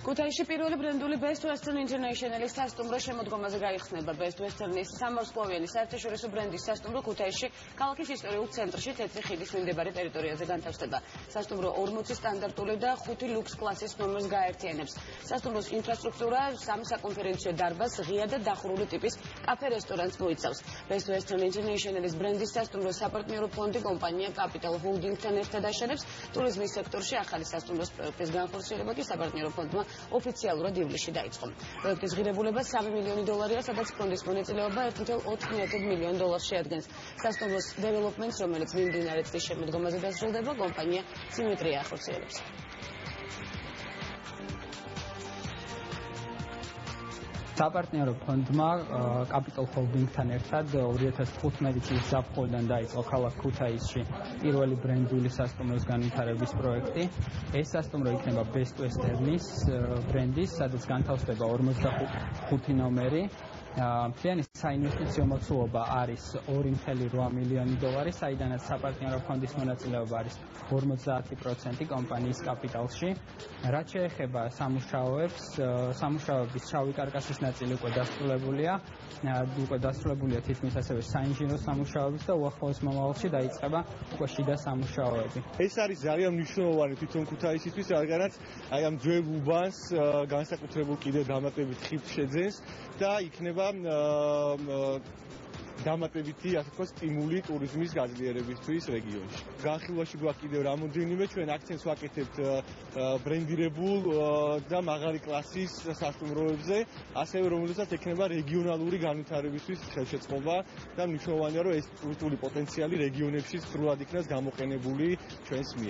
ქუთაისში პირველი ბრენდული Best Western International-ის სასტუმრო შემოდგომაზე გაიხსნება. Best Western-ის სამარცხვოვანი საერთაშორისო ბრენდის სასტუმრო ქუთაისში ქალაქის ისტორიულ ცენტრში თეთრი ხიდის მიმდებარე ტერიტორიაზე განთავსდება. სასტუმრო 40 სტანდარტული და 5 ლუქს კლასის ნომერს გააერთიანებს. სასტუმროს ინფრასტრუქტურა 3 საკონფერენციო დარბაზს, ღია და დახურული ტიპის კაფე-რესტორანს მოიცავს. Best Western International-ის ბრენდის სასტუმროს საპარტნიორო ფონდი კომპანია Capital Holding-თან ერთად აშენებს. ტურიზმის სექტორში ახალი სასტუმროს პროექტის განხორციელება კი საპარტნიორო ფონდმა ოფიციალურად ივლისში დაიწყო. პროექტის ღირებულება $3 მილიონია, სადაც ფონდის მონაწილეობა $1.4 მილიონ შეადგენს. სასტუმროს დეველოპმენტს, რომელიც მიმდინარე წლის შემოდგომაზე დასრულდება, კომპანია სიმეტრია ახორციელებს. საპარტნიორო ფონდმა Capital Holding-თან ერთად 2015 წლის ზაფხულიდან დაიწყო ქალაქ ქუთაისში პირველი ბრენდული სასტუმროს განვითარების პროექტი. ეს სასტუმრო იქნება Best Western-ის ბრენდის, სადაც განთავსდება 45 ნომერი. მთლიანი საინვესტიციო მოცულობა არის $2.8 მილიონი, საიდანაც საპარტნიორო ფონდის მონაწილეობა არის 50% კომპანიის კაპიტალში. რაც შეეხება სამუშაოებს, სამუშაოების შავი კარკასის ნაწილი უკვე დასრულებულია თითქმის ასევე საინჟინრო სამუშაოების და უახლოეს მომავალში დაიწყება უკვე შიდა სამუშაოები. ეს არის ძალიან მნიშვნელოვანი თვითონ ქუთაისისთვის, რადგანაც აი ამ ძველ უბანს განსაკუთრებულ კიდევ დამატებით ხიდს შეძენს და იქნება დამატებითი, ასე ვთქვათ, სტიმული ტურიზმის გაძლიერებისთვის რეგიონში. განხილვაში გვაქვს კიდევ რამოდენიმე, ჩვენ აქცენტს ვაკეთებთ ბრენდირებულ და მაღალი კლასის სასტუმროებზე, ასევე რომელსაც ექნება რეგიონალური განვითარებისთვის ხელშეწყობა და მნიშვნელოვანია, რომ ეს ტურისტული პოტენციალი რეგიონებში სრულად იქნას გამოყენებული ჩვენს მიერ.